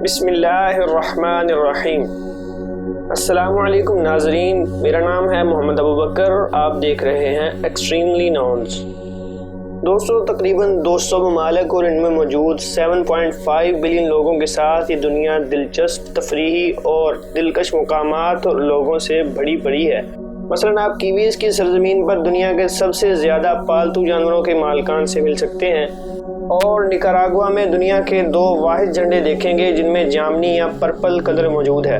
بسم اللہ الرحمن الرحیم۔ السلام علیکم ناظرین، میرا نام ہے محمد ابوبکر اور آپ دیکھ رہے ہیں ایکسٹریملی نونز۔ دوستو، تقریباً 200 ممالک اور ان میں موجود 7.5 بلین لوگوں کے ساتھ یہ دنیا دلچسپ، تفریحی اور دلکش مقامات اور لوگوں سے بھری پڑی ہے۔ مثلاً آپ کیویز کی سرزمین پر دنیا کے سب سے زیادہ پالتو جانوروں کے مالکان سے مل سکتے ہیں، اور نکاراگوا میں دنیا کے 2 واحد جھنڈے دیکھیں گے جن میں جامنی یا پرپل کلر موجود ہے۔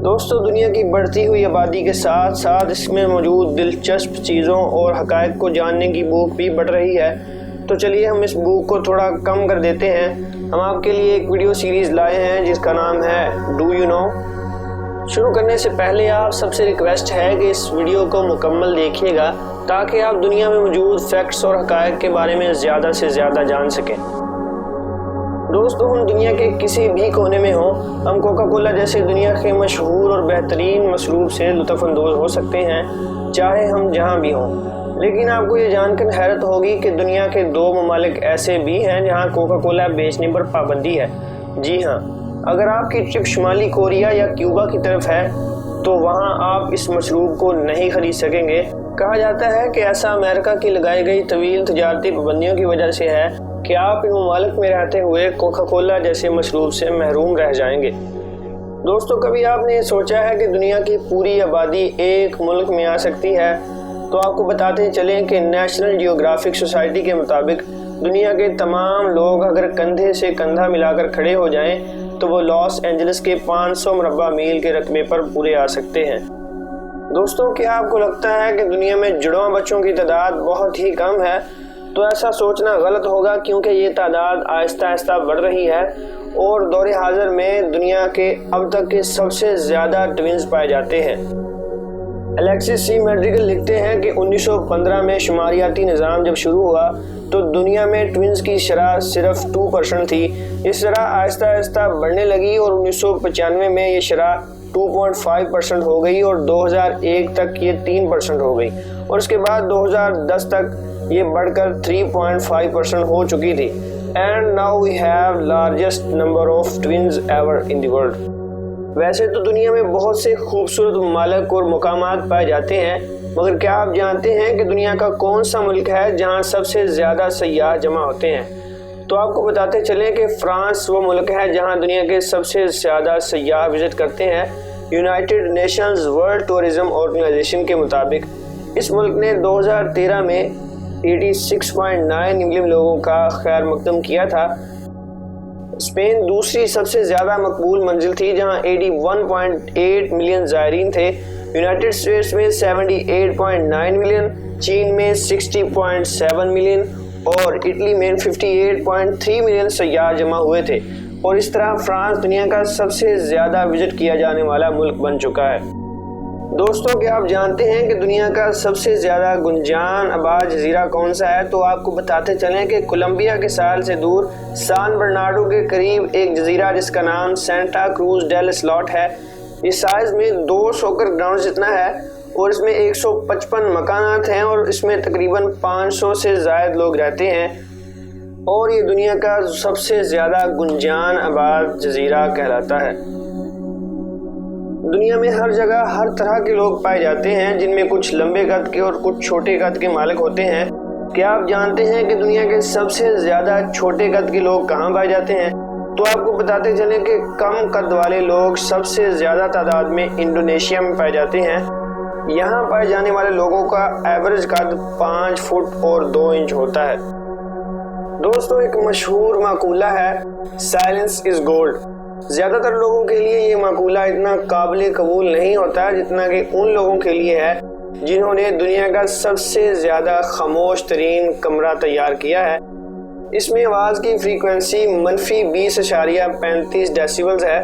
دوستو، دنیا کی بڑھتی ہوئی آبادی کے ساتھ ساتھ اس میں موجود دلچسپ چیزوں اور حقائق کو جاننے کی بھوک بھی بڑھ رہی ہے۔ تو چلیے ہم اس بھوک کو تھوڑا کم کر دیتے ہیں۔ ہم آپ کے لیے ایک ویڈیو سیریز لائے ہیں جس کا نام ہے ڈو یو نو۔ شروع کرنے سے پہلے آپ سب سے ریکویسٹ ہے کہ اس ویڈیو کو مکمل دیکھیے گا تاکہ آپ دنیا میں موجود فیکٹس اور حقائق کے بارے میں زیادہ سے زیادہ جان سکیں۔ دوستو، ہم دنیا کے کسی بھی کونے میں ہوں، ہم کوکا کولا جیسے دنیا کے مشہور اور بہترین مشروب سے لطف اندوز ہو سکتے ہیں، چاہے ہم جہاں بھی ہوں۔ لیکن آپ کو یہ جان کر حیرت ہوگی کہ دنیا کے 2 ممالک ایسے بھی ہیں جہاں کوکا کولا بیچنے پر پابندی ہے۔ جی ہاں، اگر آپ کی ٹرپ شمالی کوریا یا کیوبا کی طرف ہے تو وہاں آپ اس مشروب کو نہیں خرید سکیں گے۔ کہا جاتا ہے کہ ایسا امریکہ کی لگائی گئی طویل تجارتی پابندیوں کی وجہ سے ہے کہ آپ ان ممالک میں رہتے ہوئے کوکا کولا جیسے مشروب سے محروم رہ جائیں گے۔ دوستو، کبھی آپ نے سوچا ہے کہ دنیا کی پوری آبادی ایک ملک میں آ سکتی ہے؟ تو آپ کو بتاتے چلیں کہ نیشنل جیوگرافک سوسائٹی کے مطابق دنیا کے تمام لوگ اگر کندھے سے کندھا ملا کر کھڑے ہو جائیں تو وہ لاس اینجلس کے 500 مربع میل کے رقبے پر پورے آ سکتے ہیں۔ دوستو، کیا آپ کو لگتا ہے کہ دنیا میں جڑواں بچوں کی تعداد بہت ہی کم ہے؟ تو ایسا سوچنا غلط ہوگا، کیونکہ یہ تعداد آہستہ آہستہ بڑھ رہی ہے اور دور حاضر میں دنیا کے اب تک کے سب سے زیادہ ٹوینز پائے جاتے ہیں۔ الیکسس سی میڈریگل لکھتے ہیں کہ 1915 میں شماریاتی نظام جب شروع ہوا تو دنیا میں ٹوینز کی شرح صرف 2% تھی۔ اس طرح آہستہ آہستہ بڑھنے لگی اور 1995 میں یہ شرح 2.5% ہو گئی اور 2001 تک یہ 3% ہو گئی، اور اس کے بعد 2010 تک یہ بڑھ کر 3.5% ہو چکی تھی۔ And now we have largest number of twins ever in the world۔ ویسے تو دنیا میں بہت سے خوبصورت ممالک اور مقامات پائے جاتے ہیں، مگر کیا آپ جانتے ہیں کہ دنیا کا کون سا ملک ہے جہاں سب سے زیادہ سیاح جمع ہوتے ہیں؟ تو آپ کو بتاتے چلیں کہ فرانس وہ ملک ہے جہاں دنیا کے سب سے زیادہ سیاح وزٹ کرتے ہیں۔ United Nations World Tourism Organization کے مطابق اس ملک نے 2013 میں 86.9 ملین لوگوں کا خیر مقدم کیا تھا۔ اسپین دوسری سب سے زیادہ مقبول منزل تھی جہاں 81.8 ملین زائرین تھے۔ یونائٹڈ اسٹیٹس میں 78.9 ملین، چین میں 60.7 ملین اور اٹلی میں 58.3 ملین سیاح جمع ہوئے تھے، اور اس طرح فرانس دنیا کا سب سے زیادہ وزٹ کیا جانے والا ملک بن چکا ہے۔ دوستو، کیا آپ جانتے ہیں کہ دنیا کا سب سے زیادہ گنجان آباد جزیرہ کون سا ہے؟ تو آپ کو بتاتے چلیں کہ کولمبیا کے ساحل سے دور سان برنارڈو کے قریب ایک جزیرہ جس کا نام سینٹا کروز ڈیل اسلاٹ ہے۔ یہ سائز میں 2 سوکر گراؤنڈ جتنا ہے اور اس میں 155 مکانات ہیں اور اس میں تقریباً 500 سے زائد لوگ رہتے ہیں، اور یہ دنیا کا سب سے زیادہ گنجان آباد جزیرہ کہلاتا ہے۔ دنیا میں ہر جگہ ہر طرح کے لوگ پائے جاتے ہیں، جن میں کچھ لمبے قد کے اور کچھ چھوٹے قد کے مالک ہوتے ہیں۔ کیا آپ جانتے ہیں کہ دنیا کے سب سے زیادہ چھوٹے قد کے لوگ کہاں پائے جاتے ہیں؟ تو آپ کو بتاتے چلیں کہ کم قد والے لوگ سب سے زیادہ تعداد میں انڈونیشیا میں پائے جاتے ہیں۔ یہاں پائے جانے والے لوگوں کا ایوریج قد 5 فٹ اور 2 انچ ہوتا ہے۔ دوستو، ایک مشہور مقولہ ہے سائلنس از گولڈ۔ زیادہ تر لوگوں کے لیے یہ مقولہ اتنا قابل قبول نہیں ہوتا جتنا کہ ان لوگوں کے لیے ہے جنہوں نے دنیا کا سب سے زیادہ خاموش ترین کمرہ تیار کیا ہے۔ اس میں آواز کی فریکوینسی -20.35 ڈیسیبلز ہے،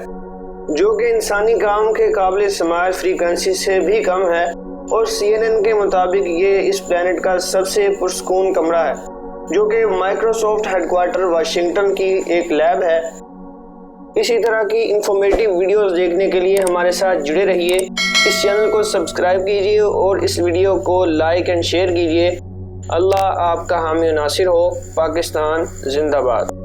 جو کہ انسانی کام کے قابل سماعت فریکوینسی سے بھی کم ہے، اور CNN کے مطابق یہ اس پلانٹ کا سب سے پرسکون کمرہ ہے، جو کہ مائکروسافٹ ہیڈ کوارٹر واشنگٹن کی ایک لیب ہے۔ اسی طرح کی انفارمیٹیو ویڈیوز دیکھنے کے لیے ہمارے ساتھ جڑے رہیے۔ اس چینل کو سبسکرائب کیجیے اور اس ویڈیو کو لائک اینڈ شیئر کیجیے۔ اللہ آپ کا حامی و ناصر ہو۔ پاکستان زندہ باد۔